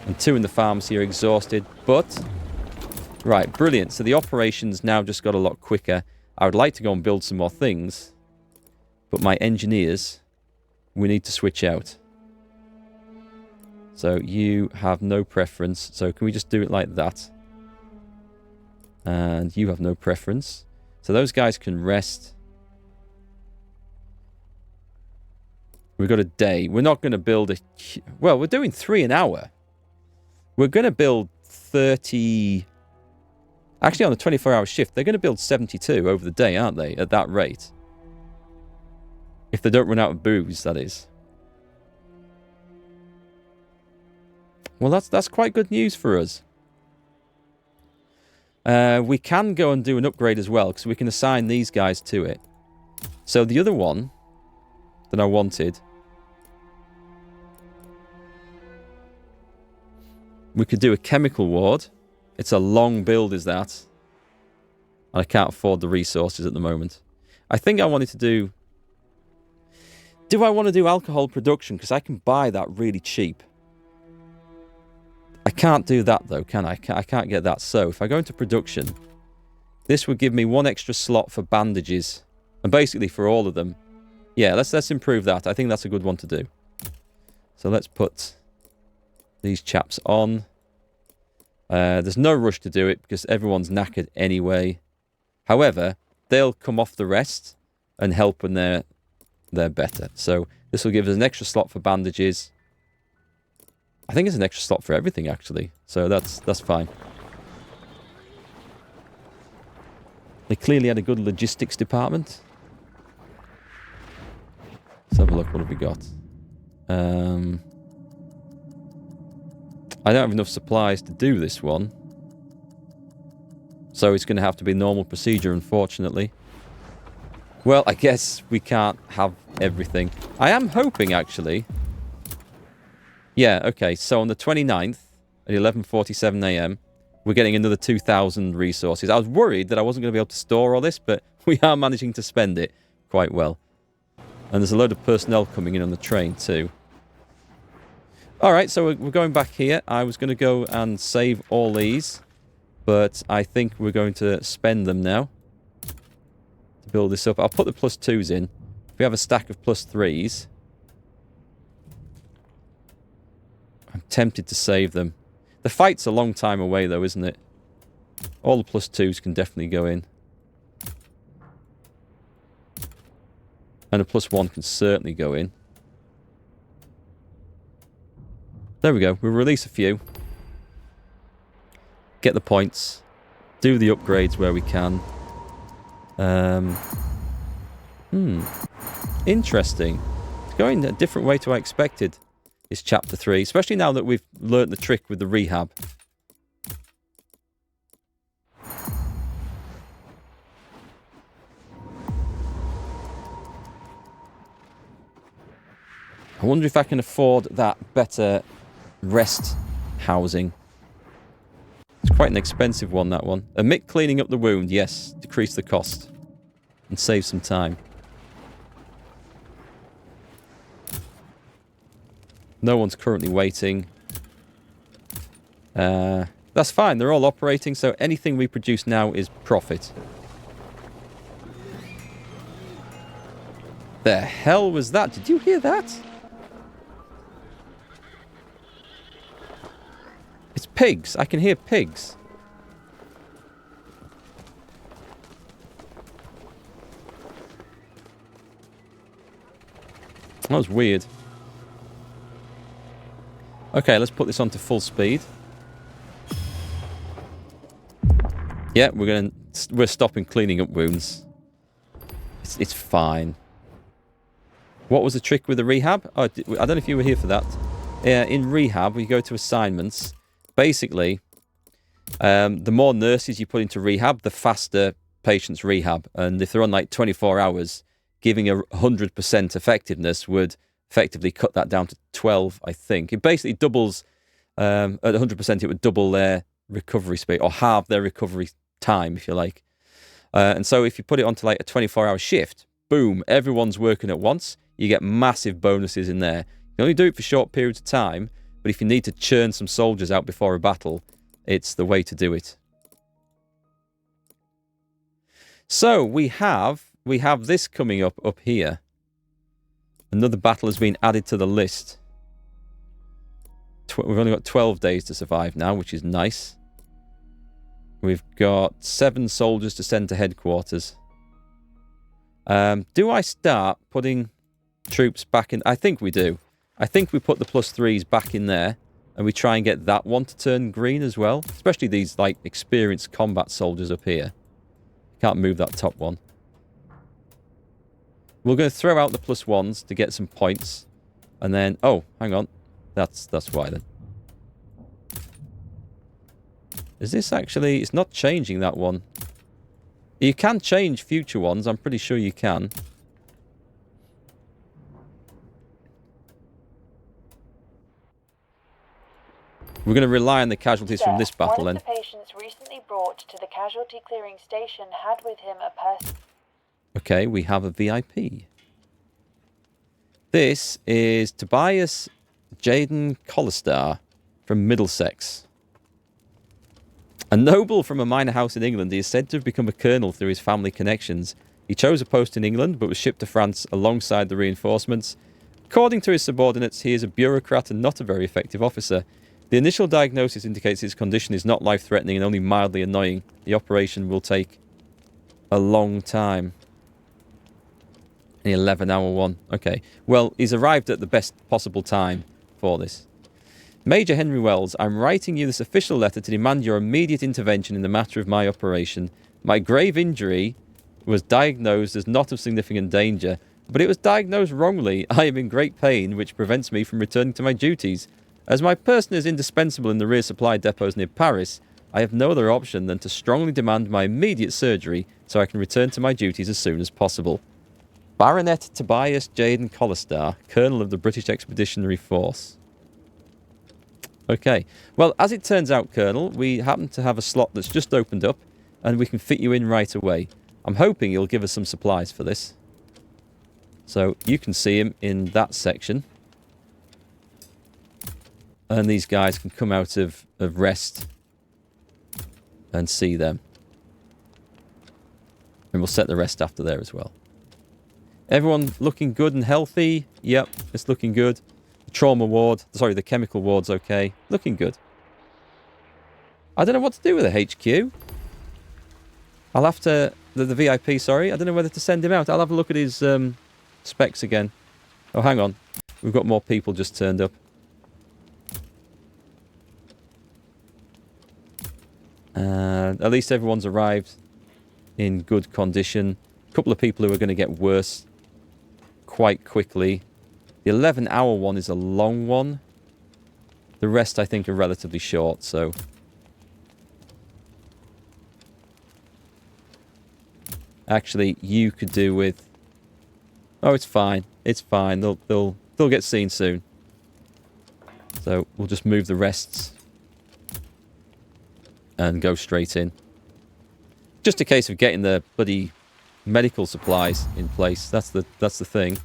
And 2 in the pharmacy are exhausted. But, right, brilliant. So the operations now just got a lot quicker. I would like to go and build some more things. But my engineers, we need to switch out. So you have no preference. So can we just do it like that? And you have no preference. So those guys can rest. We've got a day. We're not going to build a... Well, we're doing 3 an hour. We're going to build 30... Actually, on a 24-hour shift, they're going to build 72 over the day, aren't they? At that rate. If they don't run out of booze, that is. Well, that's quite good news for us. We can go and do an upgrade as well, because we can assign these guys to it. So the other one that I wanted, we could do a chemical ward. It's a long build, is that? And I can't afford the resources at the moment. I think I wanted to do... Do I want to do alcohol production? Because I can buy that really cheap. I can't do that, though, can I? I can't get that. So, if I go into production, this would give me 1 extra slot for bandages. And basically for all of them. Yeah, let's improve that. I think that's a good one to do. So let's put these chaps on. There's no rush to do it because everyone's knackered anyway. However, they'll come off the rest and help when they're better. So this will give us an extra slot for bandages. I think it's an extra slot for everything, actually. So that's fine. They clearly had a good logistics department. Let's have a look. What have we got? I don't have enough supplies to do this one. So it's going to have to be normal procedure, unfortunately. Well, I guess we can't have everything. I am hoping, actually. Yeah, okay. So on the 29th at 11:47 a.m., we're getting another 2,000 resources. I was worried that I wasn't going to be able to store all this, but we are managing to spend it quite well. And there's a load of personnel coming in on the train, too. Alright, so we're going back here. I was going to go and save all these, but I think we're going to spend them now to build this up. I'll put the +2s in. If we have a stack of +3s, I'm tempted to save them. The fight's a long time away, though, isn't it? All the +2s can definitely go in. And a +1 can certainly go in. There we go. We'll release a few. Get the points. Do the upgrades where we can. Interesting. It's going a different way to I expected. Is Chapter 3. Especially now that we've learnt the trick with the rehab. I wonder if I can afford that better rest housing. It's quite an expensive one, that one. Omit cleaning up the wound, yes. Decrease the cost. And save some time. No one's currently waiting. That's fine, they're all operating, so anything we produce now is profit. The hell was that? Did you hear that? It's pigs. I can hear pigs. That was weird. Okay, let's put this on to full speed. Yeah, we're stopping cleaning up wounds. It's fine. What was the trick with the rehab? Oh, I don't know if you were here for that. In rehab, we go to assignments. Basically, the more nurses you put into rehab, the faster patients rehab. And if they're on like 24 hours, giving a 100% effectiveness would effectively cut that down to 12, I think. It basically doubles, at 100% it would double their recovery speed, or halve their recovery time, if you like. And so if you put it onto like a 24-hour shift, boom, everyone's working at once. You get massive bonuses in there. You only do it for short periods of time, But if you need to churn some soldiers out before a battle, it's the way to do it. So we have this coming up here. Another battle has been added to the list. We've only got 12 days to survive now, which is nice. We've got 7 soldiers to send to headquarters. Do I start putting troops back in? I think we do. I think we put the +3s back in there, and we try and get that one to turn green as well. Especially these, like, experienced combat soldiers up here. Can't move that top one. We're going to throw out the +1s to get some points. And then... Oh, hang on. That's why then. Is this actually... It's not changing that one. You can change future ones. I'm pretty sure you can. We're going to rely on the casualties from this battle then. One of the patients recently brought to the casualty clearing station had with him a person. Okay, we have a VIP. This is Tobias Jaden Collistar from Middlesex. A noble from a minor house in England, he is said to have become a colonel through his family connections. He chose a post in England, but was shipped to France alongside the reinforcements. According to his subordinates, he is a bureaucrat and not a very effective officer. The initial diagnosis indicates his condition is not life-threatening and only mildly annoying. The operation will take a long time. The 11-hour one. Okay. Well, he's arrived at the best possible time for this. Major Henry Wells, I'm writing you this official letter to demand your immediate intervention in the matter of my operation. My grave injury was diagnosed as not of significant danger, but it was diagnosed wrongly. I am in great pain, which prevents me from returning to my duties. As my person is indispensable in the rear supply depots near Paris, I have no other option than to strongly demand my immediate surgery so I can return to my duties as soon as possible. Baronet Tobias Jaden Collistar, Colonel of the British Expeditionary Force. Okay. Well, as it turns out, Colonel, we happen to have a slot that's just opened up, and we can fit you in right away. I'm hoping you'll give us some supplies for this. So, you can see him in that section. And these guys can come out of rest and see them. And we'll set the rest after there as well. Everyone looking good and healthy? Yep, it's looking good. The trauma ward, sorry, the chemical ward's okay. Looking good. I don't know what to do with the HQ. I'll have to... The VIP, sorry. I don't know whether to send him out. I'll have a look at his specs again. Oh, hang on. We've got more people just turned up. At least everyone's arrived in good condition. A couple of people who are going to get worse quite quickly. The 11-hour one is a long one. The rest, I think, are relatively short, so... Actually, you could do with... Oh, it's fine. It's fine. They'll get seen soon. So, we'll just move the rests. And go straight in. Just a case of getting the bloody medical supplies in place. That's the thing.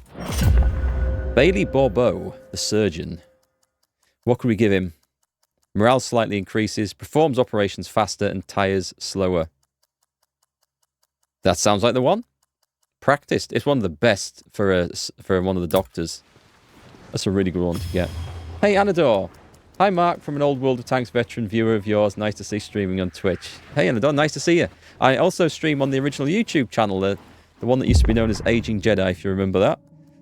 Bailey Bourbeau, the surgeon. What could we give him? Morale slightly increases, performs operations faster, and tires slower. That sounds like the one. Practiced. It's one of the best for one of the doctors. That's a really good one to get. Hey, Anador. Hi, Mark, from an old World of Tanks veteran viewer of yours. Nice to see streaming on Twitch. Hey, Anador, nice to see you. I also stream on the original YouTube channel, the one that used to be known as Aging Jedi, if you remember that.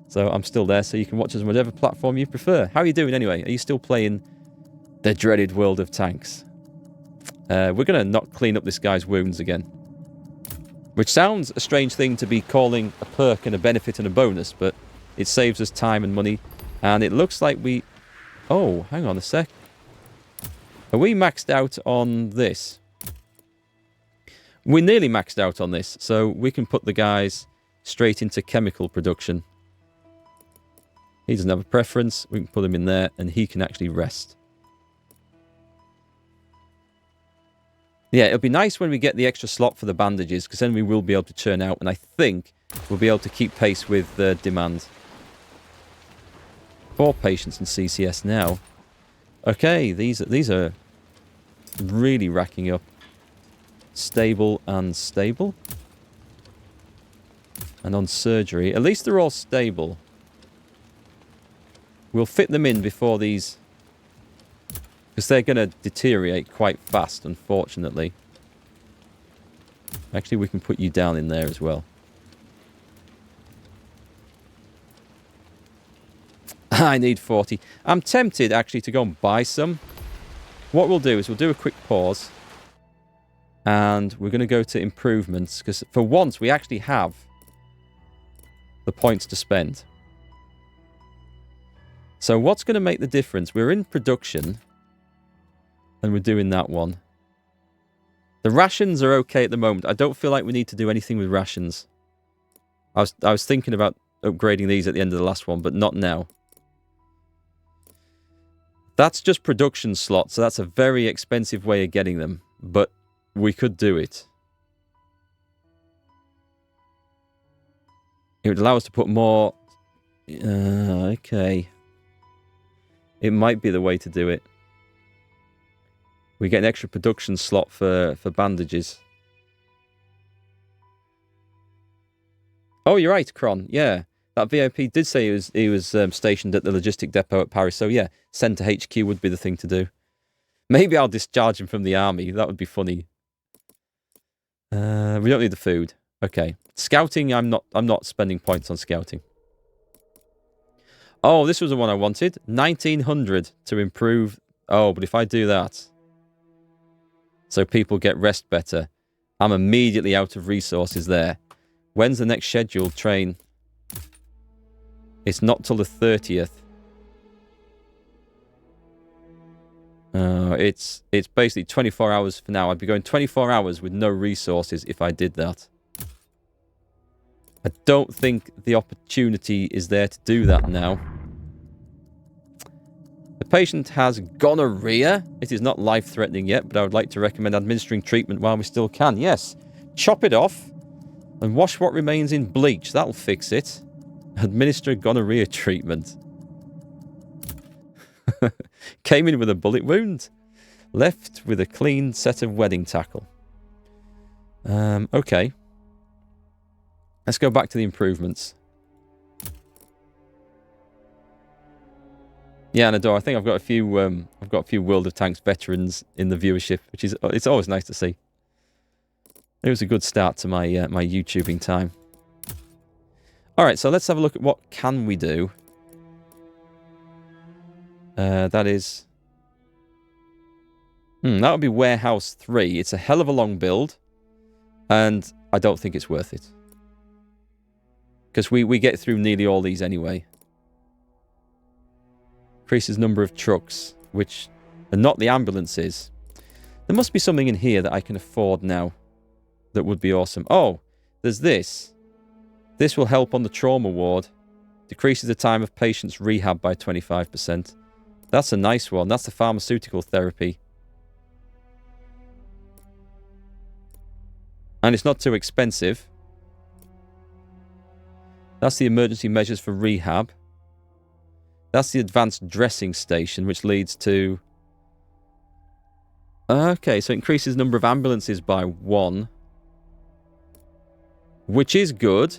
So I'm still there, so you can watch us on whatever platform you prefer. How are you doing anyway? Are you still playing the dreaded World of Tanks? We're going to not clean up this guy's wounds again. Which sounds a strange thing to be calling a perk and a benefit and a bonus, but it saves us time and money. And it looks like we... Oh, hang on a sec. Are we maxed out on this? We're nearly maxed out on this, so we can put the guys straight into chemical production. He doesn't have a preference. We can put him in there, and he can actually rest. Yeah, it'll be nice when we get the extra slot for the bandages, because then we will be able to churn out, and I think we'll be able to keep pace with the demand. 4 patients in CCS now. Okay, these are really racking up. Stable and stable. And on surgery, at least they're all stable. We'll fit them in before these, because they're going to deteriorate quite fast, unfortunately. Actually, we can put you down in there as well. I need 40. I'm tempted, actually, to go and buy some. What we'll do is we'll do a quick pause. And we're going to go to improvements, because for once we actually have the points to spend. So what's going to make the difference? We're in production, and we're doing that one. The rations are okay at the moment. I don't feel like we need to do anything with rations. I was thinking about upgrading these at the end of the last one, but not now. That's just production slots, so that's a very expensive way of getting them, but we could do it. It would allow us to put more... okay. It might be the way to do it. We get an extra production slot for bandages. Oh, you're right, Kron. Yeah. That VIP did say he was stationed at the logistic depot at Paris. So, yeah, send to HQ would be the thing to do. Maybe I'll discharge him from the army. That would be funny. We don't need the food. Okay. Scouting, I'm not spending points on scouting. Oh, this was the one I wanted. 1900 to improve. Oh, but if I do that, so people get rest better, I'm immediately out of resources there. When's the next scheduled train? It's not till the 30th. It's basically 24 hours for now. I'd be going 24 hours with no resources if I did that. I don't think the opportunity is there to do that now. The patient has gonorrhea. It is not life-threatening yet, but I would like to recommend administering treatment while we still can. Yes, chop it off and wash what remains in bleach. That'll fix it. Administer gonorrhea treatment. Came in with a bullet wound. Left with a clean set of wedding tackle. Okay. Let's go back to the improvements. Yeah, Anador, I think I've got a few World of Tanks veterans in the viewership, which is it's always nice to see. It was a good start to my my YouTubing time. All right, so let's have a look at what can we do. That is... that would be Warehouse 3. It's a hell of a long build, and I don't think it's worth it. Because we get through nearly all these anyway. Increases number of trucks, which are not the ambulances. There must be something in here that I can afford now that would be awesome. Oh, there's this. This will help on the trauma ward. Decreases the time of patients' rehab by 25%. That's a nice one. That's the pharmaceutical therapy. And it's not too expensive. That's the emergency measures for rehab. That's the advanced dressing station, which leads to... Okay, so it increases the number of ambulances by 1. Which is good.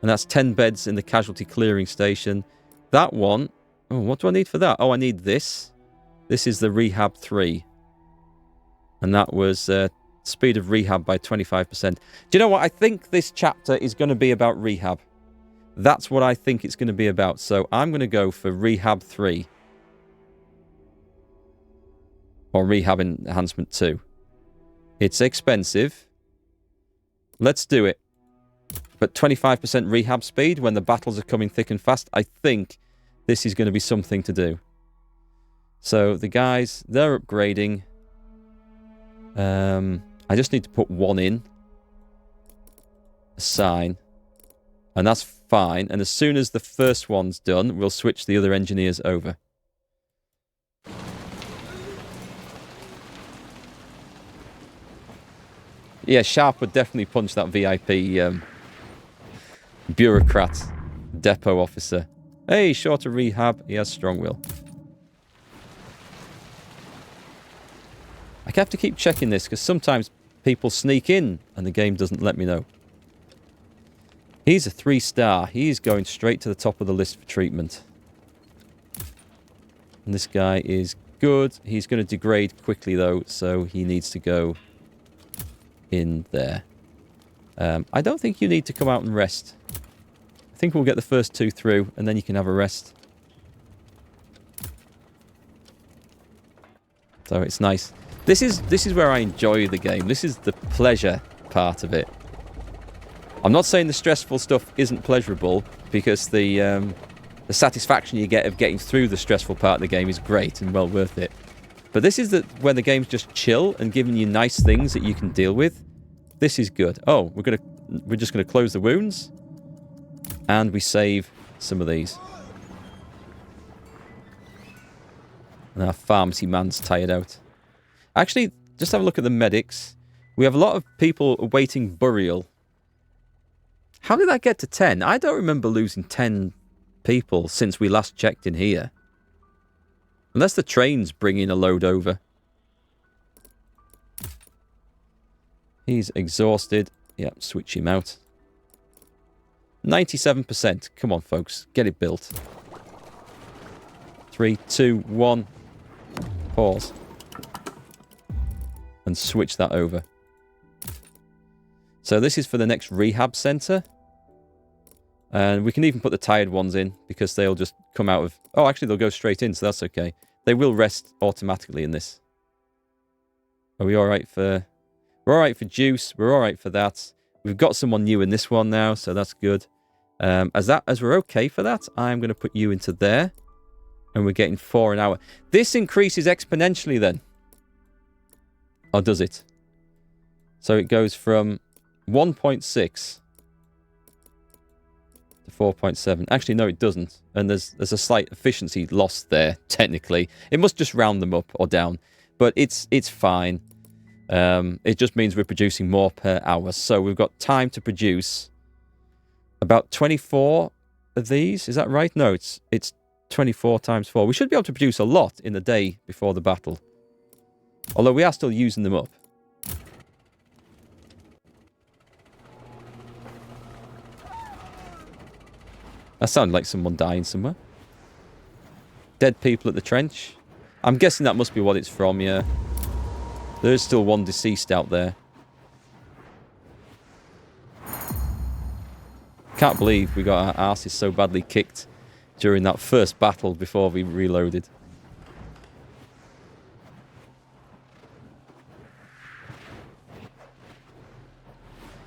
And that's 10 beds in the casualty clearing station. That one... Oh, what do I need for that? Oh, I need this. This is the Rehab 3. And that was speed of rehab by 25%. Do you know what? I think this chapter is going to be about rehab. That's what I think it's going to be about. So I'm going to go for Rehab 3. Or Rehab Enhancement 2. It's expensive. Let's do it. But 25% rehab speed when the battles are coming thick and fast. I think this is going to be something to do. So the guys, they're upgrading. I just need to put 1 in. Assign. And that's fine. And as soon as the first one's done, we'll switch the other engineers over. Yeah, Sharp would definitely punch that VIP bureaucrat depot officer. Hey, shorter rehab. He has strong will. I have to keep checking this because sometimes people sneak in and the game doesn't let me know. He's a 3-star. He's going straight to the top of the list for treatment. And this guy is good. He's going to degrade quickly though, so he needs to go in there. I don't think you need to come out and rest. I think we'll get the first 2 through and then you can have a rest. So it's nice. This is where I enjoy the game. This is the pleasure part of it. I'm not saying the stressful stuff isn't pleasurable, because the satisfaction you get of getting through the stressful part of the game is great and well worth it. But this is where the game's just chill and giving you nice things that you can deal with. This is good. Oh, we're just gonna close the wounds, and we save some of these. And our pharmacy man's tired out. Actually, just have a look at the medics. We have a lot of people awaiting burial. How did that get to 10? I don't remember losing 10 people since we last checked in here. Unless the train's bringing a load over. He's exhausted. Yep, switch him out. 97%. Come on, folks. Get it built. 3, 2, 1. Pause. And switch that over. So this is for the next rehab centre. And we can even put the tired ones in, because they'll just come out of... Oh, actually, they'll go straight in, so that's okay. They will rest automatically in this. Are we alright for... We're alright for juice. We're alright for that. We've got someone new in this one now, so that's good. As we're okay for that, I'm going to put you into there. And we're getting 4 an hour. This increases exponentially then. Or does it? So it goes from 1.6 to 4.7. Actually, no, it doesn't. And there's a slight efficiency loss there, technically. It must just round them up or down. But it's fine. It just means we're producing more per hour. So we've got time to produce about 24 of these. Is that right? No, it's 24 times 4. We should be able to produce a lot in the day before the battle. Although we are still using them up. That sounded like someone dying somewhere. Dead people at the trench. I'm guessing that must be what it's from, yeah. There's still one deceased out there. Can't believe we got our asses so badly kicked during that first battle before we reloaded.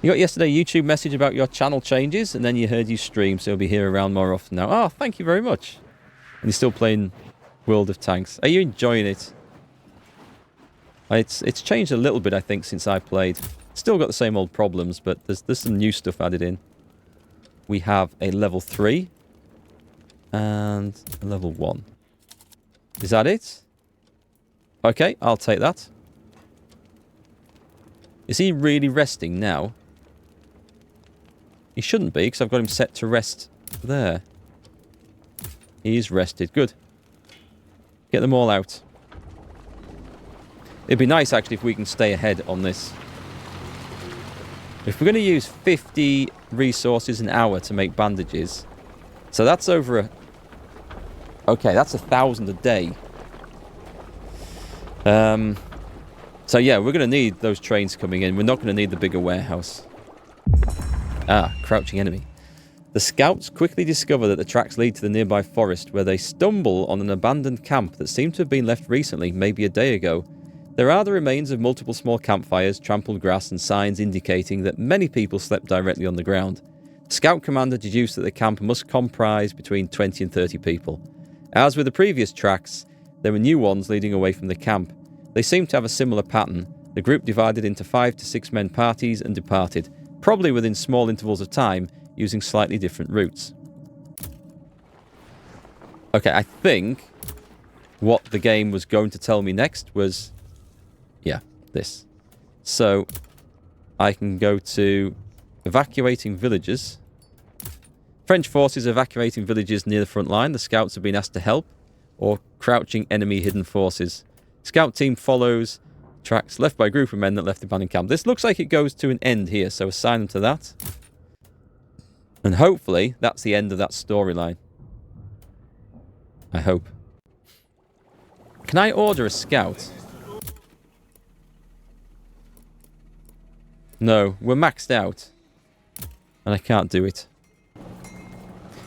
You got yesterday a YouTube message about your channel changes, and then you heard you stream, so you'll be here around more often now. Oh, thank you very much. And you're still playing World of Tanks. Are you enjoying it? It's changed a little bit, I think, since I played. Still got the same old problems, but there's some new stuff added in. We have a level 3 and a level 1. Is that it? Okay, I'll take that. Is he really resting now? He shouldn't be, because I've got him set to rest there. He's rested. Good. Get them all out. It'd be nice, actually, if we can stay ahead on this. If we're going to use 50 resources an hour to make bandages, so that's over a... Okay, that's 1,000 a day. So yeah, we're going to need those trains coming in. We're not going to need the bigger warehouse. Ah, crouching enemy. The scouts quickly discover that the tracks lead to the nearby forest, where they stumble on an abandoned camp that seemed to have been left recently, maybe a day ago. There are the remains of multiple small campfires, trampled grass, and signs indicating that many people slept directly on the ground. The scout commander deduced that the camp must comprise between 20 and 30 people. As with the previous tracks, there were new ones leading away from the camp. They seemed to have a similar pattern. The group divided into 5 to 6 men parties and departed, probably within small intervals of time, using slightly different routes. Okay, I think what the game was going to tell me next was... Yeah, this. So, I can go to evacuating villages. French forces evacuating villages near the front line. The scouts have been asked to help. Or crouching enemy hidden forces. Scout team follows Tracks left by a group of men that left the abandoned camp. This looks like it goes to an end here, so assign them to that. And hopefully, that's the end of that storyline. I hope. Can I order a scout? No, we're maxed out. And I can't do it.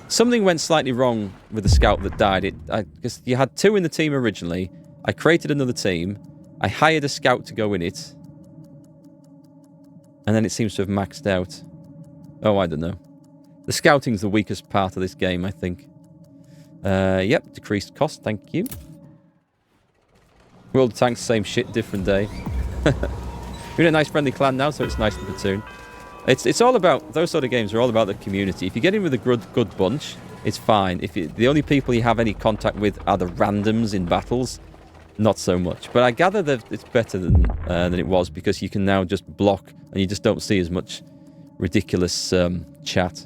Something went slightly wrong with the scout that died. Because you had 2 in the team originally. I created another team. I hired a scout to go in it. And then it seems to have maxed out. Oh, I don't know. The scouting's the weakest part of this game, I think. Yep, decreased cost, thank you. World of Tanks, same shit, different day. We're in a nice friendly clan now, so it's nice to platoon. It's all about, those sort of games are all about the community. If you get in with a good bunch, it's fine. If the only people you have any contact with are the randoms in battles, not so much. But I gather that it's better than it was, because you can now just block and you just don't see as much ridiculous chat.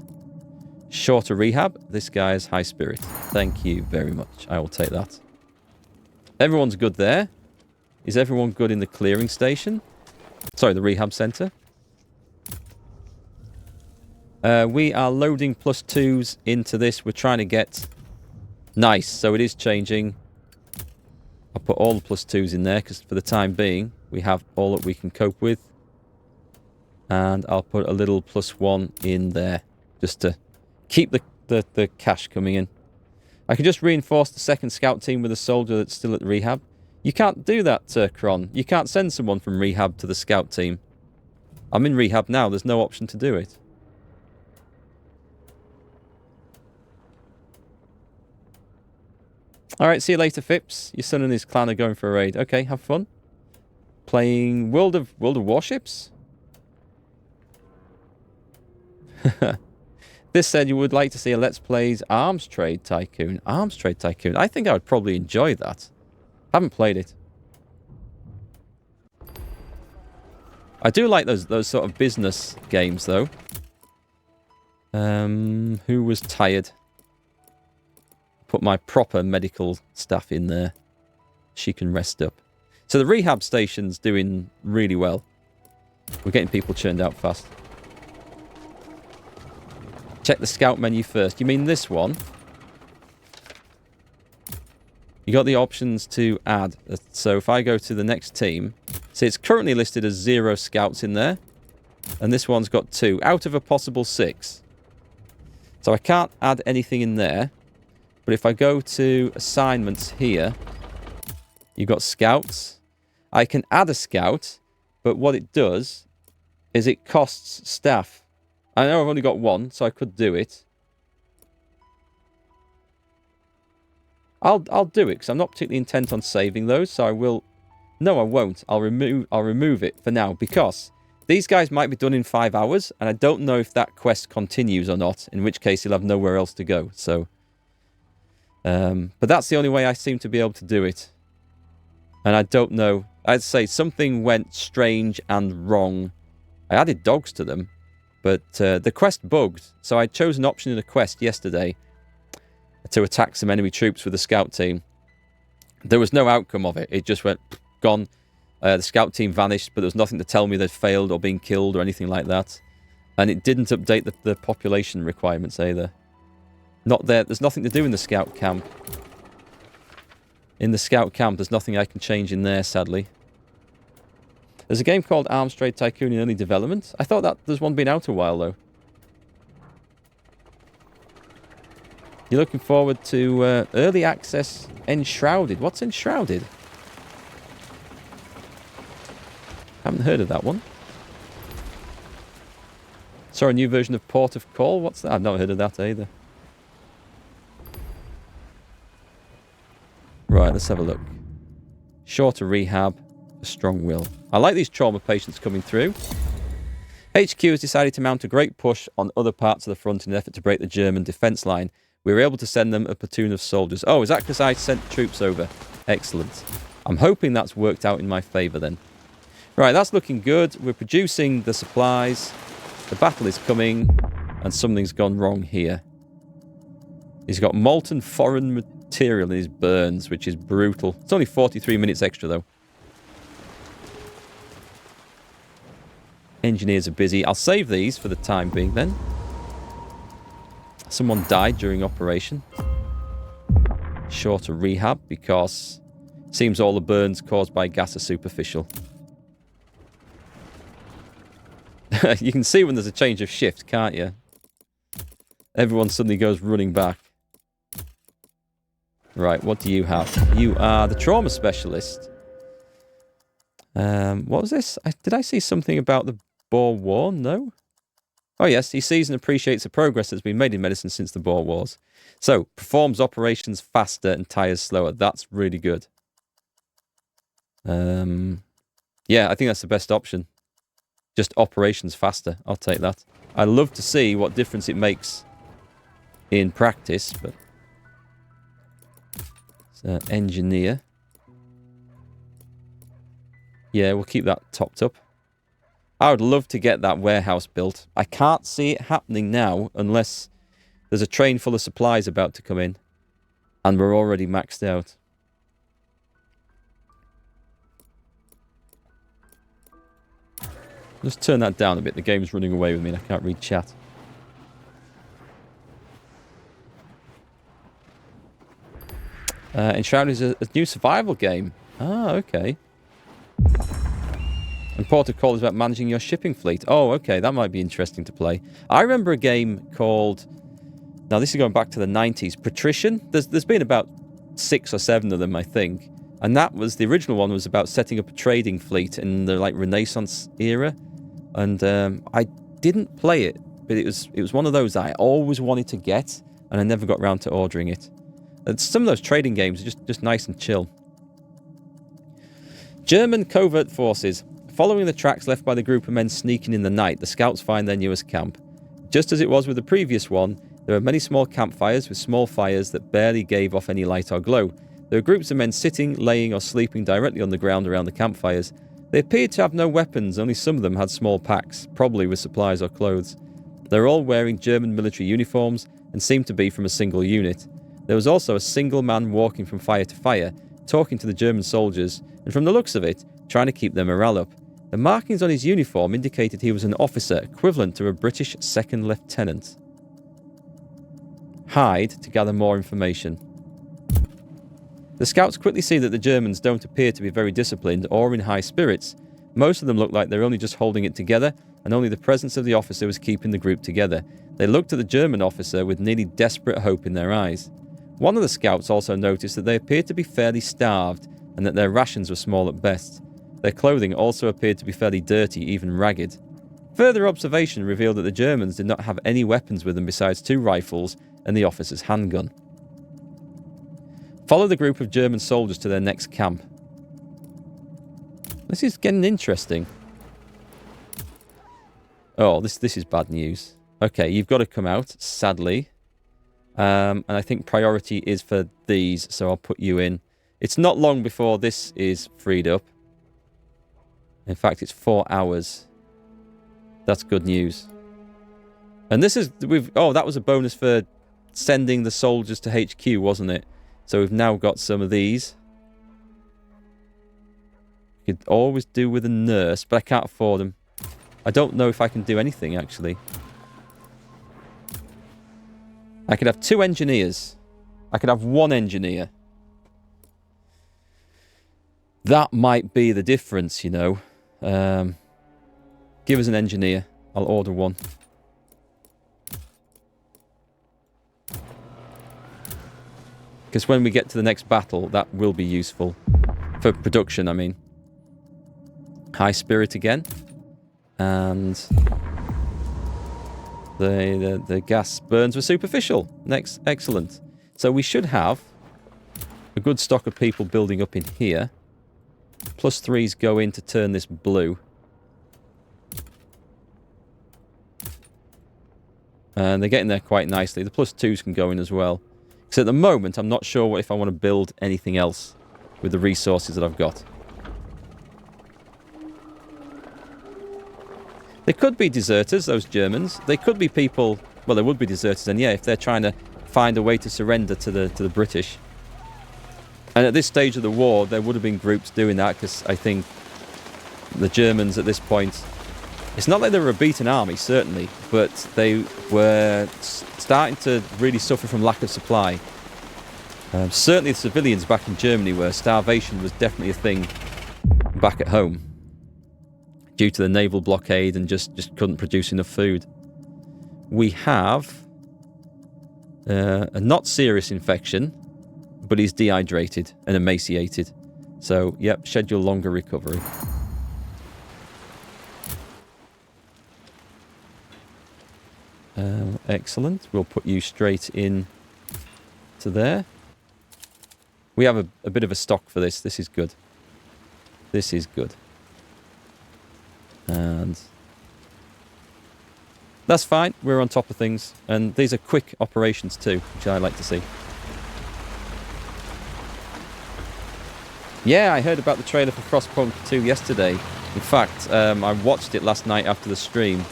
Shorter rehab. This guy is high spirit. Thank you very much. I will take that. Everyone's good there. Is everyone good in the clearing station? Sorry, the rehab center. We are loading +2s into this. We're trying to get... Nice. So it is changing. I'll put all the +2s in there, because for the time being, we have all that we can cope with. And I'll put a little +1 in there, just to keep the cash coming in. I can just reinforce the second scout team with a soldier that's still at rehab. You can't do that, Kron. You can't send someone from rehab to the scout team. I'm in rehab now. There's no option to do it. Alright, see you later, Phipps. Your son and his clan are going for a raid. Okay, have fun. Playing World of Warships? This said you would like to see a Let's Plays Arms Trade Tycoon. Arms Trade Tycoon. I think I would probably enjoy that. Haven't played it. I do like those sort of business games, though. Who was tired? Put my proper medical staff in there. She can rest up. So the rehab station's doing really well. We're getting people churned out fast. Check the scout menu first. You mean this one? You got the options to add. So if I go to the next team, see it's currently listed as 0 scouts in there. And this one's got 2 out of a possible 6. So I can't add anything in there. But if I go to assignments here, you've got scouts. I can add a scout, but what it does is it costs staff. I know I've only got 1, so I could do it. I'll do it, because I'm not particularly intent on saving those, so I will... No, I won't. I'll remove it for now, because these guys might be done in 5 hours, and I don't know if that quest continues or not, in which case he'll have nowhere else to go, so... but that's the only way I seem to be able to do it. And I don't know. I'd say something went strange and wrong. I added dogs to them, but the quest bugged. So I chose an option in a quest yesterday to attack some enemy troops with the scout team. There was no outcome of it. It just went gone. The scout team vanished, but there was nothing to tell me they'd failed or been killed or anything like that. And it didn't update the population requirements either. Not there. There's nothing to do in the scout camp. In the scout camp, there's nothing I can change in there, sadly. There's a game called Arms Trade Tycoon in early development. I thought that there's one been out a while, though. You're looking forward to early access Enshrouded. What's Enshrouded? Haven't heard of that one. Saw a new version of Port of Call. What's that? I've not heard of that either. Right, let's have a look. Shorter rehab, a strong will. I like these trauma patients coming through. HQ has decided to mount a great push on other parts of the front in an effort to break the German defence line. We were able to send them a platoon of soldiers. Oh, is that because I sent troops over? Excellent. I'm hoping that's worked out in my favour then. Right, that's looking good. We're producing the supplies. The battle is coming. And something's gone wrong here. He's got molten foreign material in his burns, which is brutal. It's only 43 minutes extra, though. Engineers are busy. I'll save these for the time being then. Someone died during operation. Shorter rehab because it seems all the burns caused by gas are superficial. You can see when there's a change of shift, can't you? Everyone suddenly goes running back. Right, what do you have? You are the trauma specialist. What was this? Did I see something about the Boer War? No? Oh yes, he sees and appreciates the progress that's been made in medicine since the Boer Wars. So, performs operations faster and tires slower. That's really good. Yeah, I think that's the best option. Just operations faster. I'll take that. I'd love to see what difference it makes in practice, but... So, engineer. Yeah, we'll keep that topped up. I would love to get that warehouse built. I can't see it happening now unless there's a train full of supplies about to come in. And we're already maxed out. Just turn that down a bit. The game's running away with me and I can't read chat. Enshrouded is a new survival game. Ah, okay. And Port of Call is about managing your shipping fleet. Oh, okay, that might be interesting to play. I remember a game called... Now, this is going back to the 90s. Patrician? There's been about 6 or 7 of them, I think. And that was... The original one was about setting up a trading fleet in the, like, Renaissance era. And I didn't play it, but it was one of those that I always wanted to get, and I never got around to ordering it. And some of those trading games are just nice and chill. German covert forces. Following the tracks left by the group of men sneaking in the night, the scouts find their newest camp. Just as it was with the previous one, there are many small campfires with small fires that barely gave off any light or glow. There were groups of men sitting, laying or sleeping directly on the ground around the campfires. They appeared to have no weapons, only some of them had small packs, probably with supplies or clothes. They were all wearing German military uniforms and seemed to be from a single unit. There was also a single man walking from fire to fire, talking to the German soldiers, and from the looks of it, trying to keep their morale up. The markings on his uniform indicated he was an officer equivalent to a British second lieutenant. Hide to gather more information. The scouts quickly see that the Germans don't appear to be very disciplined or in high spirits. Most of them look like they're only just holding it together, and only the presence of the officer was keeping the group together. They looked at the German officer with nearly desperate hope in their eyes. One of the scouts also noticed that they appeared to be fairly starved, and that their rations were small at best. Their clothing also appeared to be fairly dirty, even ragged. Further observation revealed that the Germans did not have any weapons with them besides 2 rifles and the officer's handgun. Follow the group of German soldiers to their next camp. This is getting interesting. Oh, this is bad news. Okay, you've got to come out, sadly. And I think priority is for these, so I'll put you in. It's not long before this is freed up. In fact, it's 4 hours. That's good news. And this is... Oh, that was a bonus for sending the soldiers to HQ, wasn't it? So we've now got some of these. You could always do with a nurse, but I can't afford them. I don't know if I can do anything, actually. I could have 2 engineers. I could have 1 engineer. That might be the difference, you know. Give us an engineer. I'll order 1. Because when we get to the next battle, that will be useful. For production, I mean. High spirit again. And... The gas burns were superficial. Next, excellent. So we should have a good stock of people building up in here. +3s go in to turn this blue. And they're getting there quite nicely. The +2s can go in as well. Because at the moment, I'm not sure if I want to build anything else with the resources that I've got. They could be deserters, those Germans. They could be people... Well, they would be deserters, and yeah, if they're trying to find a way to surrender to the British. And at this stage of the war, there would have been groups doing that, because I think the Germans at this point It's not like they were a beaten army, certainly, but they were starting to really suffer from lack of supply. Certainly the civilians back in Germany were. Starvation was definitely a thing back at home due to the naval blockade and just couldn't produce enough food. We have a not serious infection, but he's dehydrated and emaciated. So, yep, schedule longer recovery. Excellent. We'll put you straight in to there. We have a bit of a stock for this. This is good. This is good. And that's fine. We're on top of things. And these are quick operations too, which I like to see. Yeah, I heard about the trailer for Frostpunk 2 yesterday. In fact, I watched it last night after the stream.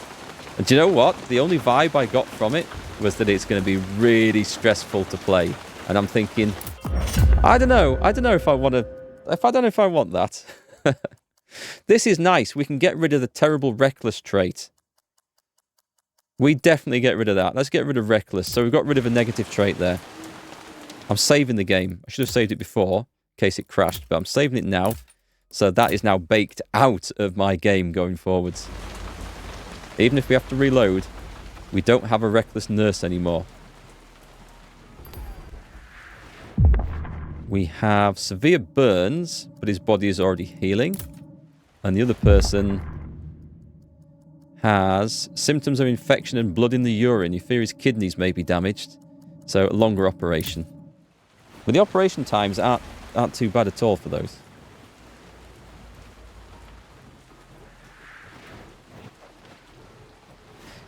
And do you know what? The only vibe I got from it was that it's going to be really stressful to play. And I'm thinking, I don't know if I want to... I don't know if I want that. This is nice. We can get rid of the terrible reckless trait. We definitely get rid of that. Let's get rid of reckless. So we've got rid of a negative trait there. I'm saving the game. I should have saved it before, in case it crashed. But I'm saving it now. So that is now baked out of my game going forwards. Even if we have to reload, we don't have a reckless nurse anymore. We have severe burns, but his body is already healing. And the other person has symptoms of infection and blood in the urine. You fear his kidneys may be damaged. So a longer operation. But the operation times aren't too bad at all for those.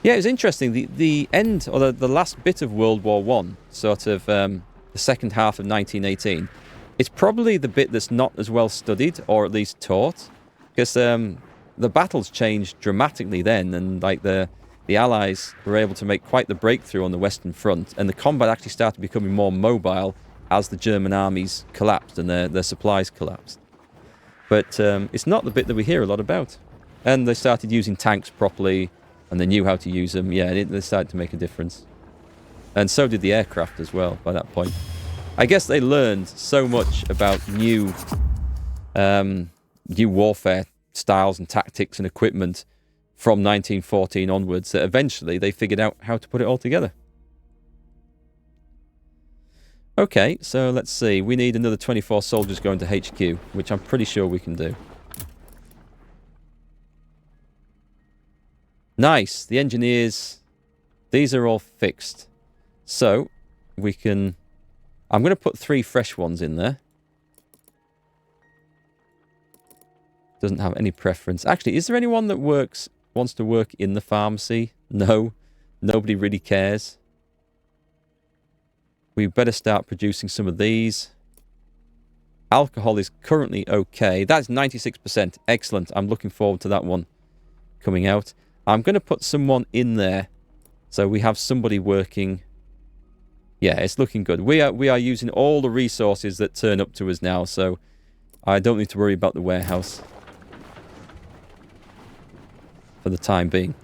Yeah, it was interesting. The end, or the last bit of World War I, sort of the second half of 1918, it's probably the bit that's not as well studied, or at least taught, because the battles changed dramatically then, and like the Allies were able to make quite the breakthrough on the Western Front, and the combat actually started becoming more mobile as the German armies collapsed and their supplies collapsed. But it's not the bit that we hear a lot about. And they started using tanks properly, and they knew how to use them. Yeah, they started to make a difference. And so did the aircraft as well by that point. I guess they learned so much about new warfare styles and tactics and equipment from 1914 onwards that eventually they figured out how to put it all together. Okay, so let's see. We need another 24 soldiers going to HQ, which I'm pretty sure we can do. Nice. The engineers, these are all fixed. So, we can... I'm going to put 3 fresh ones in there. Doesn't have any preference. Actually, is there anyone that wants to work in the pharmacy? No. Nobody really cares. We better start producing some of these. Alcohol is currently okay. That's 96%. Excellent. I'm looking forward to that one coming out. I'm going to put someone in there. So we have somebody working. Yeah, it's looking good. We are using all the resources that turn up to us now. So I don't need to worry about the warehouse. For the time being.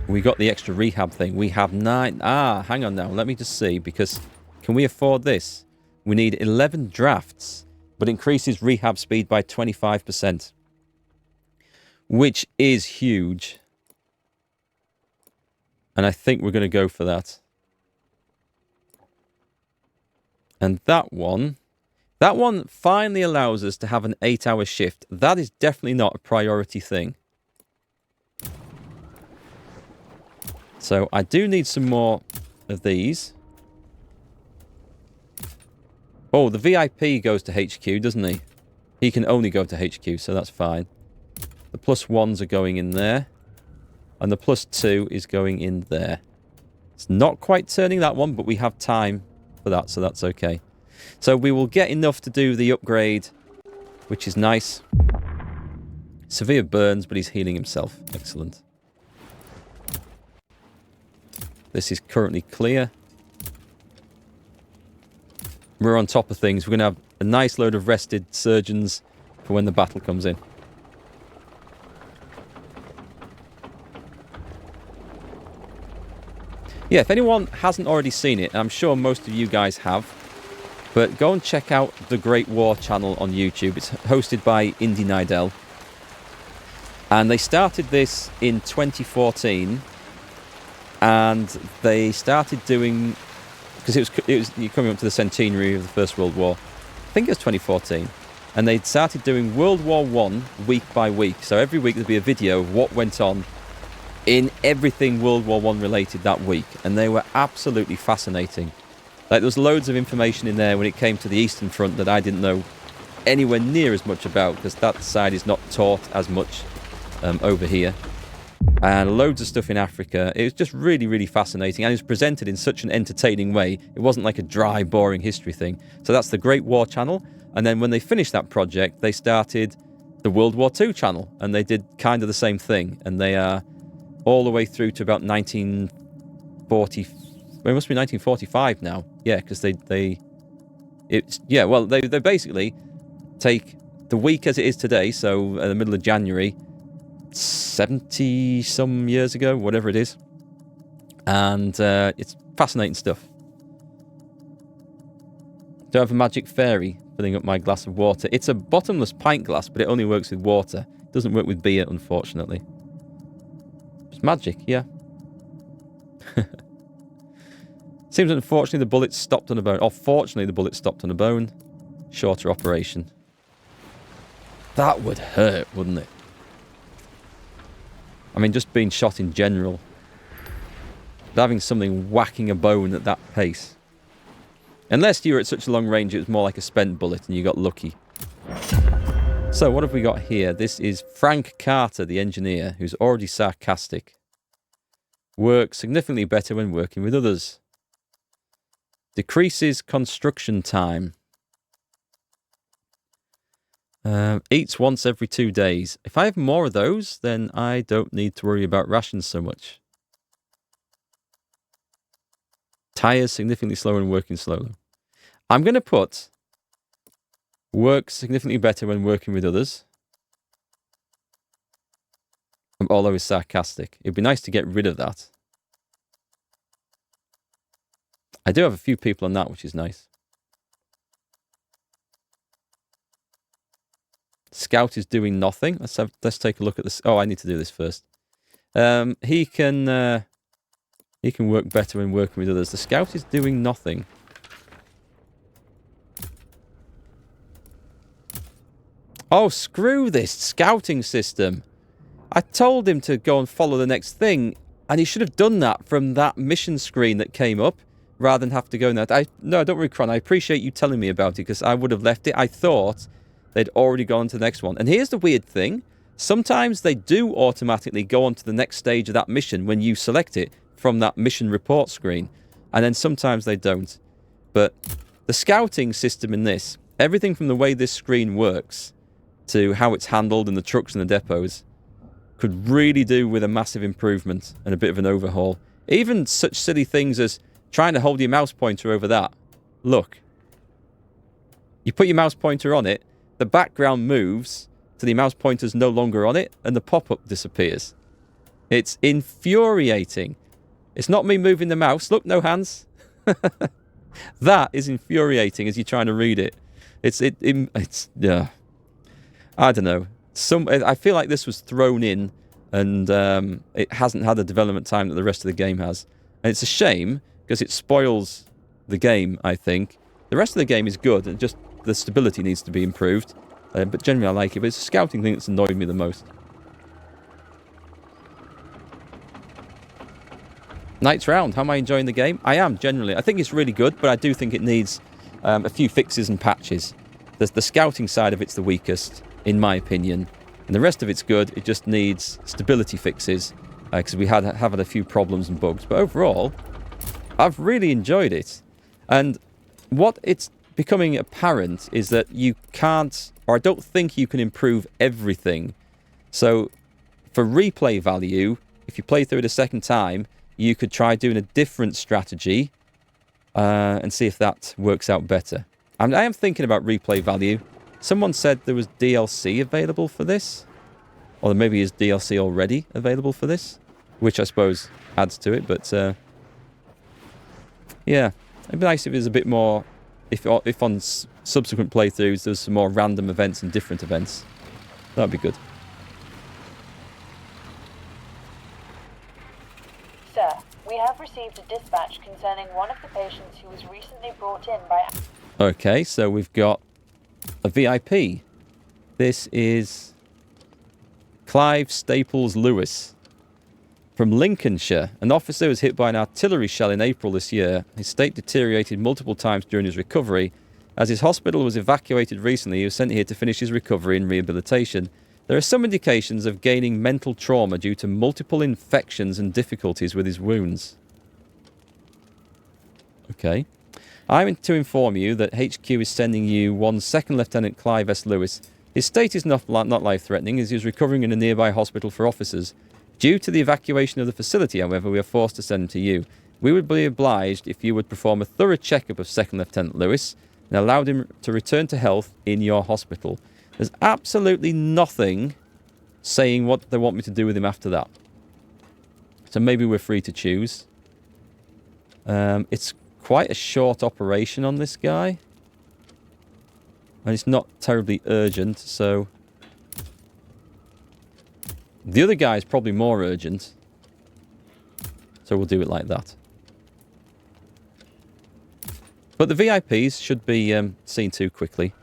We got the extra rehab thing. We have 9... Ah, hang on now. Let me just see, because... Can we afford this? We need 11 drafts, but increases rehab speed by 25%. Which is huge. And I think we're going to go for that. And that one finally allows us to have an 8-hour shift. That is definitely not a priority thing. So I do need some more of these. Oh, the VIP goes to HQ, doesn't he? He can only go to HQ, so that's fine. The +1s are going in there. And the +2 is going in there. It's not quite turning that one, but we have time for that, so that's okay. So we will get enough to do the upgrade, which is nice. Severe burns, but he's healing himself. Excellent. This is currently clear. We're on top of things. We're going to have a nice load of rested surgeons for when the battle comes in. Yeah, if anyone hasn't already seen it, and I'm sure most of you guys have, but go and check out the Great War channel on YouTube. It's hosted by Indy Nidell. And they started this in 2014. And they started doing... Because it was coming up to the centenary of the First World War. I think it was 2014. And they started doing World War I week by week. So every week there'd be a video of what went on in everything World War I related that week. And they were absolutely fascinating. Like, there was loads of information in there when it came to the Eastern Front that I didn't know anywhere near as much about, because that side is not taught as much over here. And loads of stuff in Africa. It was just really, really fascinating. And it was presented in such an entertaining way. It wasn't like a dry, boring history thing. So that's the Great War channel. And then when they finished that project, they started the World War II channel. And they did kind of the same thing. And they are all the way through to about 1940. Well, it must be 1945 now. Yeah, because they basically take the week as it is today, so in the middle of January, 70 some years ago, whatever it is, and it's fascinating stuff. Do I have a magic fairy filling up my glass of water? It's a bottomless pint glass, but it only works with water. It doesn't work with beer, unfortunately. It's magic, yeah. Seems unfortunately the bullet stopped on a bone. Or fortunately the bullet stopped on a bone. Shorter operation. That would hurt, wouldn't it? I mean, just being shot in general. But having something whacking a bone at that pace. Unless you were at such a long range, it was more like a spent bullet and you got lucky. So, what have we got here? This is Frank Carter, the engineer, who's already sarcastic. Works significantly better when working with others. Decreases construction time. Eats once every 2 days. If I have more of those, then I don't need to worry about rations so much. Tires significantly slower and working slowly. I'm going to put works significantly better when working with others. Although it's sarcastic. It'd be nice to get rid of that. I do have a few people on that, which is nice. Scout is doing nothing. Let's take a look at this. Oh, I need to do this first. He can work better when working with others. The Scout is doing nothing. Oh, screw this scouting system. I told him to go and follow the next thing, and he should have done that from that mission screen that came up, rather than have to go in that. No, don't worry, Cron. I appreciate you telling me about it, because I would have left it. I thought they'd already gone to the next one. And here's the weird thing. Sometimes they do automatically go on to the next stage of that mission when you select it from that mission report screen. And then sometimes they don't. But the scouting system in this, everything from the way this screen works to how it's handled in the trucks and the depots, could really do with a massive improvement and a bit of an overhaul. Even such silly things as trying to hold your mouse pointer over that. Look. You put your mouse pointer on it, the background moves to the mouse pointer's no longer on it, and the pop-up disappears. It's infuriating. It's not me moving the mouse. Look, no hands. That is infuriating as you're trying to read it. It's yeah. I don't know. I feel like this was thrown in, and it hasn't had the development time that the rest of the game has. And it's a shame, because it spoils the game, I think. The rest of the game is good, and just the stability needs to be improved. But generally I like it, but it's the scouting thing that's annoyed me the most. Night's Round, how am I enjoying the game? I am, generally. I think it's really good, but I do think it needs a few fixes and patches. The scouting side of it's the weakest, in my opinion. And the rest of it's good, it just needs stability fixes. Because we have had a few problems and bugs. But overall, I've really enjoyed it. And what it's becoming apparent is that you can't, or I don't think you can improve everything. So, for replay value, if you play through it a second time, you could try doing a different strategy and see if that works out better. I am thinking about replay value. Someone said there was DLC available for this. Or there maybe is DLC already available for this. Which I suppose adds to it, but... yeah, it'd be nice if there's a bit more... If on subsequent playthroughs there's some more random events and different events. That'd be good. Sir, we have received a dispatch concerning one of the patients who was recently brought in by... Okay, so we've got a VIP. This is Clive Staples Lewis from Lincolnshire. An officer was hit by an artillery shell in April this year. His state deteriorated multiple times during his recovery. As his hospital was evacuated recently, he was sent here to finish his recovery and rehabilitation. There are some indications of gaining mental trauma due to multiple infections and difficulties with his wounds. Okay. I'm to inform you that HQ is sending you one Second Lieutenant Clive S. Lewis. His state is not life-threatening as he is recovering in a nearby hospital for officers. Due to the evacuation of the facility, however, we are forced to send him to you. We would be obliged if you would perform a thorough checkup of Second Lieutenant Lewis and allow him to return to health in your hospital. There's absolutely nothing saying what they want me to do with him after that. So maybe we're free to choose. It's quite a short operation on this guy. And it's not terribly urgent, so... The other guy is probably more urgent. So we'll do it like that. But the VIPs should be seen to quickly.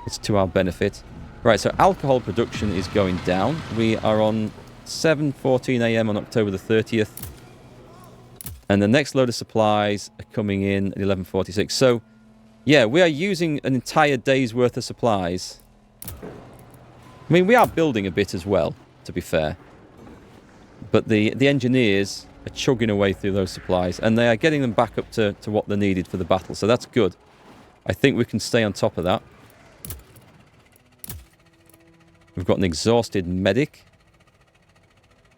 It's to our benefit. Right, so alcohol production is going down. We are on 7:14 AM on October the 30th. And the next load of supplies are coming in at 11:46. So, yeah, we are using an entire day's worth of supplies. I mean, we are building a bit as well, to be fair. But the engineers are chugging away through those supplies. And they are getting them back up to what they needed for the battle. So that's good. I think we can stay on top of that. We've got an exhausted medic.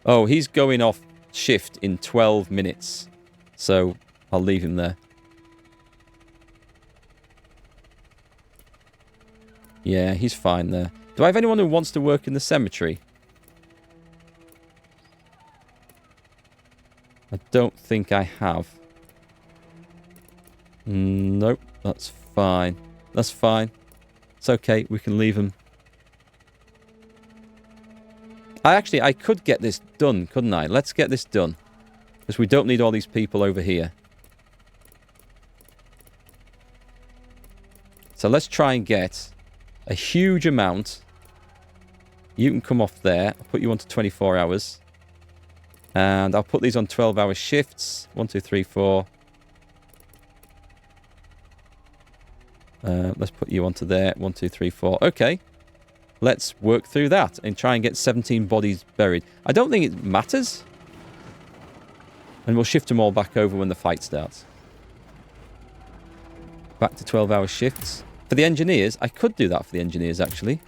Oh, he's going off shift in 12 minutes. So, I'll leave him there. Yeah, he's fine there. Do I have anyone who wants to work in the cemetery? I don't think I have. Nope, that's fine. That's fine. It's okay, we can leave him. I could get this done, couldn't I? Let's get this done. Because we don't need all these people over here. So let's try and get a huge amount. You can come off there. I'll put you onto 24 hours. And I'll put these on 12-hour shifts. 1, 2, 3, 4. Let's put you onto there. 1, 2, 3, 4. Okay. Let's work through that and try and get 17 bodies buried. I don't think it matters. And we'll shift them all back over when the fight starts. Back to 12-hour shifts. For the engineers, I could do that for the engineers, actually.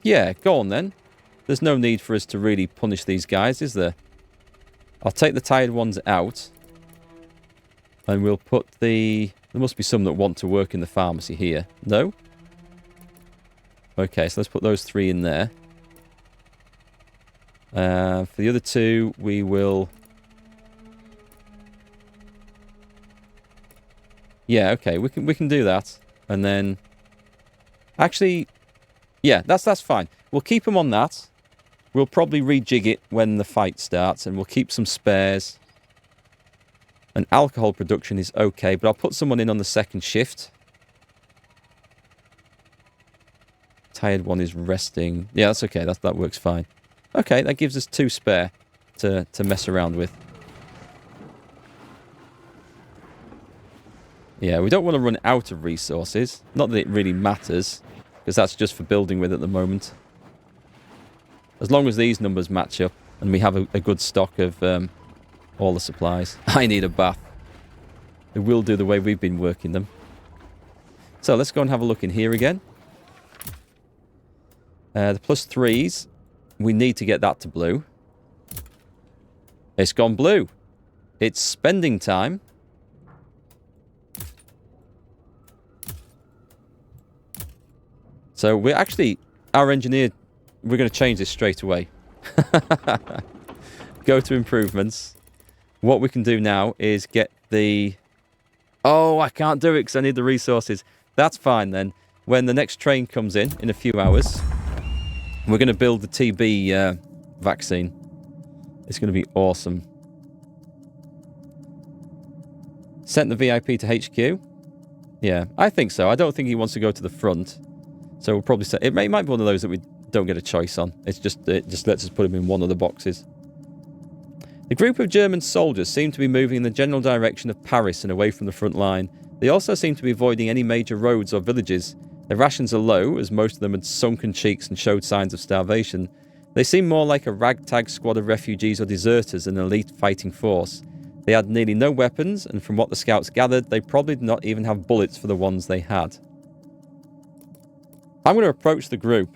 Yeah, go on then. There's no need for us to really punish these guys, is there? I'll take the tired ones out. And we'll put the... There must be some that want to work in the pharmacy here. No? Okay, so let's put those 3 in there. For the other 2, we will... Yeah, okay, we can do that. And then... Actually... Yeah, that's fine. We'll keep them on that. We'll probably rejig it when the fight starts. And we'll keep some spares. And alcohol production is okay, but I'll put someone in on the second shift. Tired one is resting. Yeah, that's okay. That works fine. Okay, that gives us 2 spare to mess around with. Yeah, we don't want to run out of resources. Not that it really matters, because that's just for building with at the moment. As long as these numbers match up and we have a good stock of... all the supplies. I need a bath. It will do the way we've been working them. So let's go and have a look in here again. The +3s, we need to get that to blue. It's gone blue. It's spending time. So we're actually, our engineer, we're going to change this straight away. Go to improvements. What we can do now is get the... Oh, I can't do it because I need the resources. That's fine then. When the next train comes in a few hours, we're going to build the TB vaccine. It's going to be awesome. Sent the VIP to HQ? Yeah, I think so. I don't think he wants to go to the front. So we'll probably say... It might be one of those that we don't get a choice on. It just lets us put him in one of the boxes. The group of German soldiers seem to be moving in the general direction of Paris and away from the front line. They also seem to be avoiding any major roads or villages. Their rations are low, as most of them had sunken cheeks and showed signs of starvation. They seem more like a ragtag squad of refugees or deserters than an elite fighting force. They had nearly no weapons, and from what the scouts gathered, they probably did not even have bullets for the ones they had. I'm going to approach the group.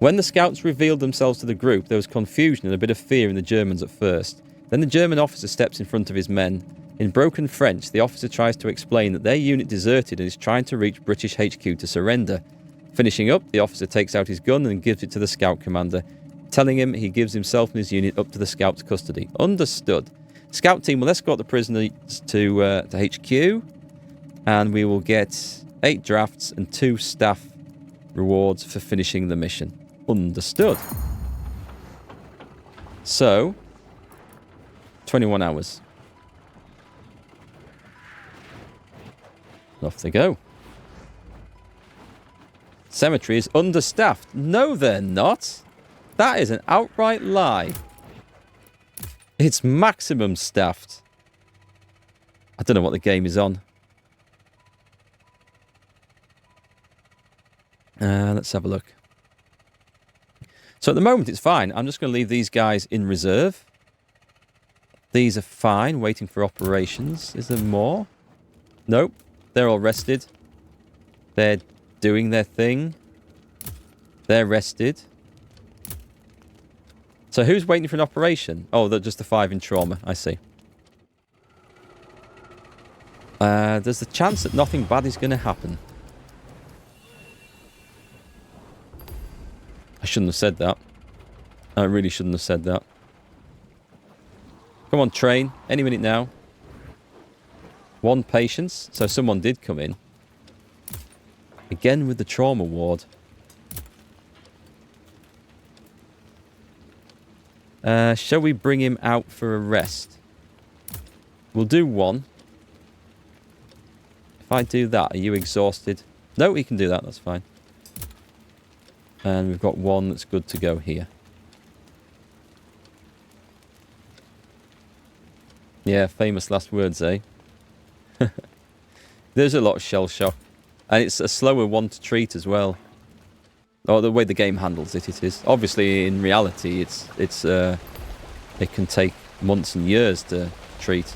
When the scouts revealed themselves to the group, there was confusion and a bit of fear in the Germans at first. Then the German officer steps in front of his men. In broken French, the officer tries to explain that their unit deserted and is trying to reach British HQ to surrender. Finishing up, the officer takes out his gun and gives it to the scout commander, telling him he gives himself and his unit up to the scout's custody. Understood. Scout team will escort the prisoners to HQ, and we will get 8 drafts and 2 staff rewards for finishing the mission. Understood. So, 21 hours. Off they go. Cemetery is understaffed. No, they're not. That is an outright lie. It's maximum staffed. I don't know what the game is on. Let's have a look. So at the moment it's fine. I'm just going to leave these guys in reserve. These are fine, waiting for operations. Is there more? Nope. They're all rested. They're doing their thing. They're rested. So who's waiting for an operation? Oh, they're just the 5 in trauma. I see. There's a chance that nothing bad is going to happen. I shouldn't have said that. I really shouldn't have said that. Come on, train. Any minute now. 1 patience. So someone did come in. Again with the trauma ward. Shall we bring him out for a rest? We'll do 1. If I do that, are you exhausted? No, he can do that. That's fine. And we've got 1 that's good to go here. Yeah, famous last words, eh? There's a lot of shell shock. And it's a slower one to treat as well. Or the way the game handles it, it is. Obviously, in reality, it can take months and years to treat.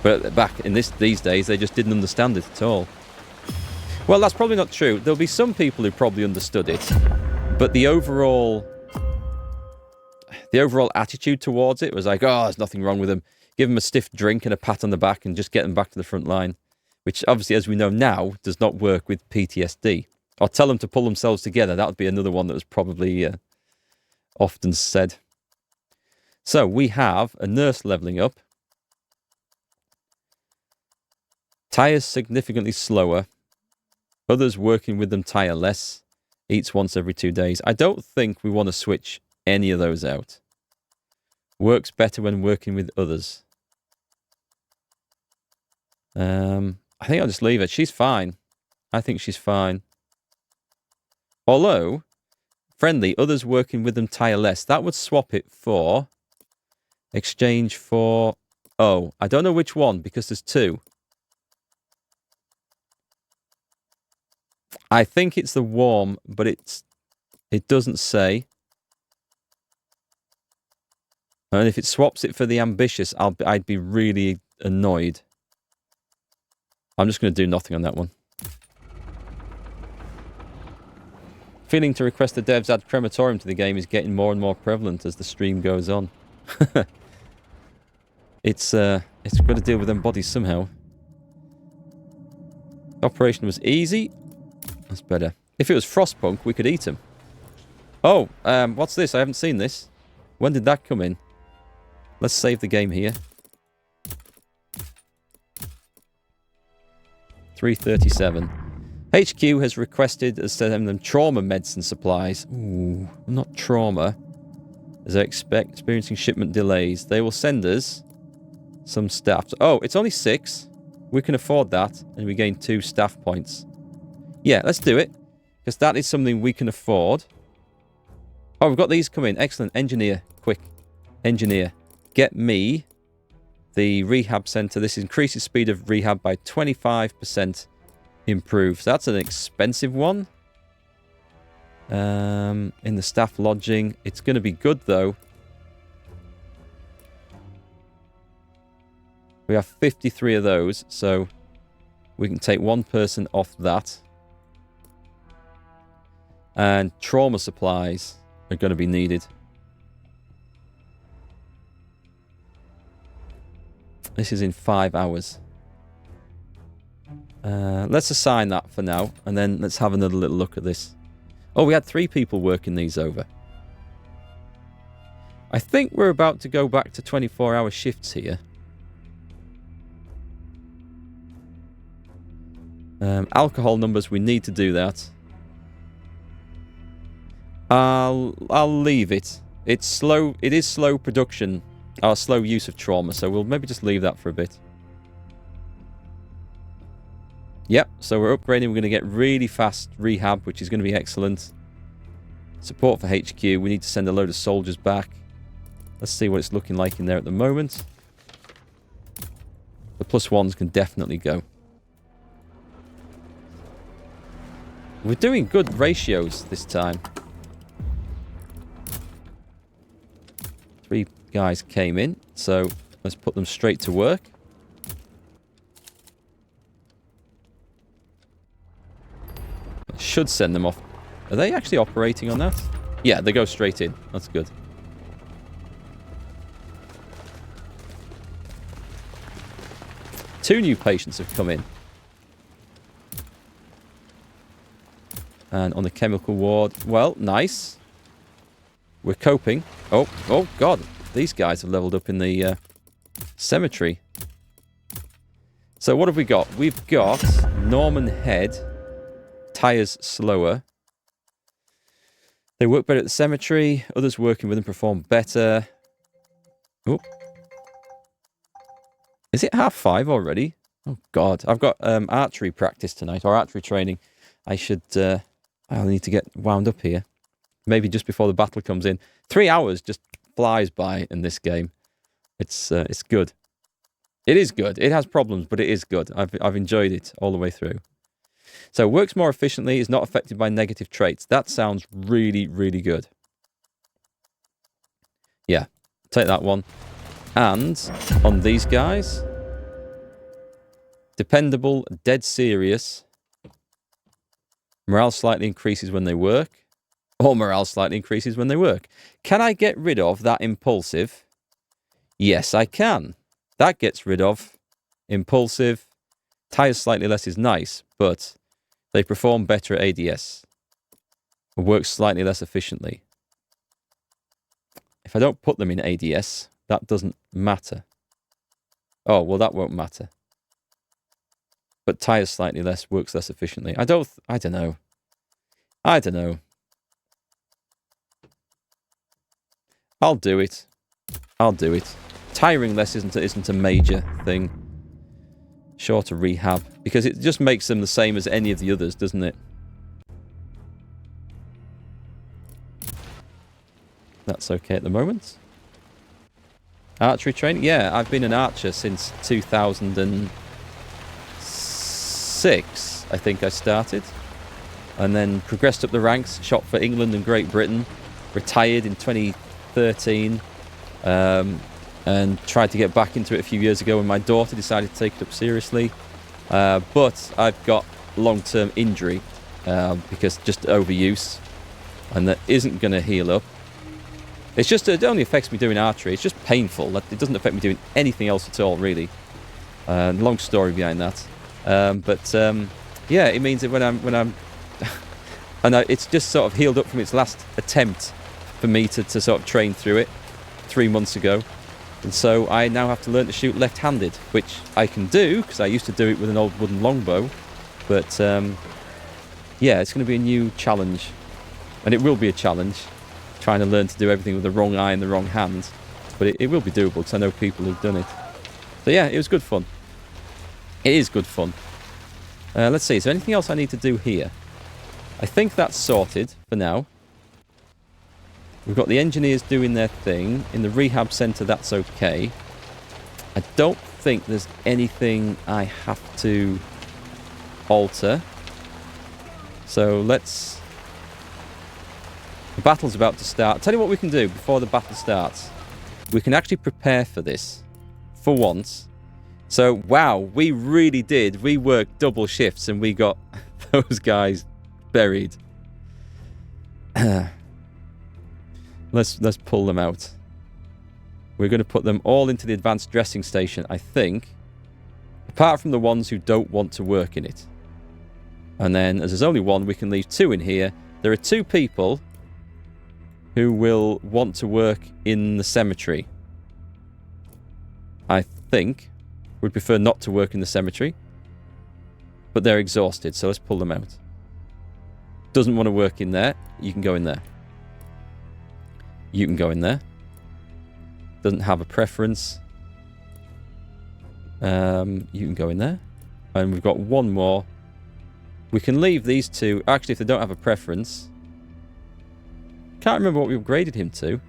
But back in these days, they just didn't understand it at all. Well, that's probably not true. There'll be some people who probably understood it. But the overall attitude towards it was like, oh, there's nothing wrong with them. Give them a stiff drink and a pat on the back and just get them back to the front line. Which, obviously, as we know now, does not work with PTSD. Or tell them to pull themselves together. That would be another one that was probably often said. So, we have a nurse levelling up. Tires significantly slower. Others working with them tire less. Eats once every 2 days. I don't think we want to switch any of those out. Works better when working with others. I think I'll just leave it. She's fine. I think she's fine. Although, friendly, others working with them tire less. That would swap it for... Exchange for... Oh, I don't know which one, because there's 2. I think it's the warm, but it doesn't say. And if it swaps it for the ambitious, I'd be really annoyed. I'm just going to do nothing on that one. Feeling to request the devs add crematorium to the game is getting more and more prevalent as the stream goes on. It's got to deal with them bodies somehow. Operation was easy. That's better. If it was Frostpunk, we could eat them. Oh, what's this? I haven't seen this. When did that come in? Let's save the game here. 337. HQ has requested us to send them trauma medicine supplies. Ooh, not trauma. As they're experiencing shipment delays. They will send us some staff. Oh, it's only 6. We can afford that, and we gain 2 staff points. Yeah, let's do it. Because that is something we can afford. Oh, we've got these coming. Excellent. Engineer. Quick. Engineer. Get me the rehab center. This increases speed of rehab by 25%. Improves. That's an expensive one. In the staff lodging. It's going to be good, though. We have 53 of those, so we can take 1 person off that. And trauma supplies are going to be needed. This is in 5 hours. Let's assign that for now, and then let's have another little look at this. Oh, we had 3 people working these over. I think we're about to go back to 24-hour shifts here. Alcohol numbers, we need to do that. I'll leave it. It's slow. It is slow production, or slow use of trauma, so we'll maybe just leave that for a bit. Yep, so we're upgrading. We're going to get really fast rehab, which is going to be excellent. Support for HQ. We need to send a load of soldiers back. Let's see what it's looking like in there at the moment. The +1s can definitely go. We're doing good ratios this time. 3 guys came in, so let's put them straight to work. I should send them off. Are they actually operating on that? Yeah, they go straight in. That's good. Two new patients have come in. And on the chemical ward, well, nice. We're coping. Oh God. These guys have leveled up in the cemetery. So what have we got? We've got Norman Head. Tires slower. They work better at the cemetery. Others working with them perform better. Oh. Is it 5:30 already? Oh God. I've got archery practice tonight, or archery training. I should... I'll need to get wound up here. Maybe just before the battle comes in. 3 hours just flies by in this game. It's good. It is good. It has problems, but it is good. I've enjoyed it all the way through. So works more efficiently, is not affected by negative traits. That sounds really, really good. Yeah, take that one. And on these guys, dependable, dead serious. Morale slightly increases when they work. Or morale slightly increases when they work. Can I get rid of that impulsive? Yes, I can. That gets rid of impulsive. Tires slightly less is nice, but they perform better at ADS. Work slightly less efficiently. If I don't put them in ADS, that doesn't matter. Oh, well, that won't matter. But tires slightly less, works less efficiently. I don't know. I don't know. I'll do it. I'll do it. Tiring less isn't a major thing. Shorter rehab. Because it just makes them the same as any of the others, doesn't it? That's okay at the moment. Archery training? Yeah, I've been an archer since 2006, I think I started. And then progressed up the ranks, shot for England and Great Britain. Retired in 2013. And tried to get back into it a few years ago when my daughter decided to take it up seriously. But I've got long-term injury because just overuse. And that isn't going to heal up. It's just, it only affects me doing archery. It's just painful. It doesn't affect me doing anything else at all, really. Long story behind that. Yeah, it means that when I'm and it's just sort of healed up from its last attempt for me to sort of train through it 3 months ago. And so I now have to learn to shoot left-handed, which I can do, because I used to do it with an old wooden longbow. But, yeah, it's going to be a new challenge. And it will be a challenge, trying to learn to do everything with the wrong eye and the wrong hand. But it will be doable, because I know people who've done it. So yeah, it was good fun. It is good fun. Let's see, is there anything else I need to do here? I think that's sorted for now. We've got the engineers doing their thing. In the rehab centre, that's okay. I don't think there's anything I have to alter. So let's... The battle's about to start. Tell you what we can do before the battle starts. We can actually prepare for this. For once. So, wow, we really did. We worked double shifts and we got those guys buried. Let's pull them out. We're going to put them all into the advanced dressing station, I think. Apart from the ones who don't want to work in it. And then, as there's only one, we can leave 2 in here. There are 2 people who will want to work in the cemetery. I think. Would prefer not to work in the cemetery. But they're exhausted, so let's pull them out. Doesn't want to work in there. You can go in there. You can go in there. Doesn't have a preference. You can go in there. And we've got one more. We can leave these 2. Actually, if they don't have a preference. Can't remember what we upgraded him to.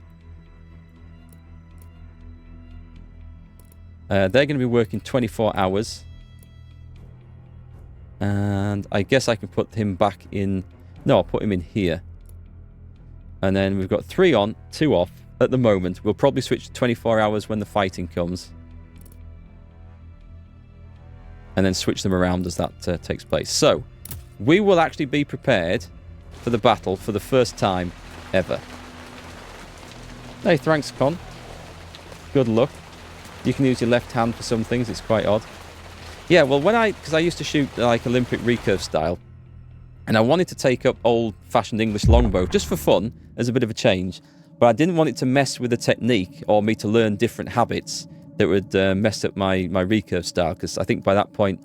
They're going to be working 24 hours. And I guess I can put him back in... No, I'll put him in here. And then we've got 3 on, 2 off at the moment. We'll probably switch to 24 hours when the fighting comes. And then switch them around as that takes place. So, we will actually be prepared for the battle for the first time ever. Hey, thanks, Con. Good luck. You can use your left hand for some things. It's quite odd. Yeah, well, because I used to shoot like Olympic recurve style, and I wanted to take up old-fashioned English longbow just for fun, as a bit of a change. But I didn't want it to mess with the technique or me to learn different habits that would mess up my recurve style. Because I think by that point,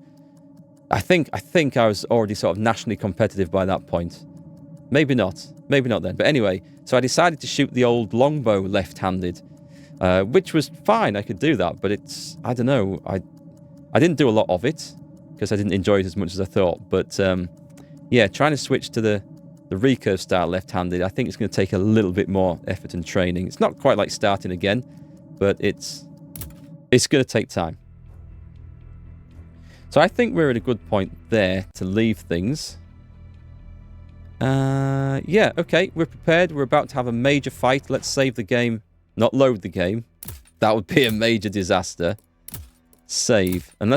I think I was already sort of nationally competitive by that point. Maybe not then. But anyway, so I decided to shoot the old longbow left-handed. Which was fine, I could do that, but it's, I don't know, I didn't do a lot of it, because I didn't enjoy it as much as I thought, but yeah, trying to switch to the recurve style left-handed, I think it's going to take a little bit more effort and training. It's not quite like starting again, but it's going to take time. So I think we're at a good point there to leave things. Yeah, okay, we're prepared, we're about to have a major fight. Let's save the game. Not load the game. That would be a major disaster. Save. And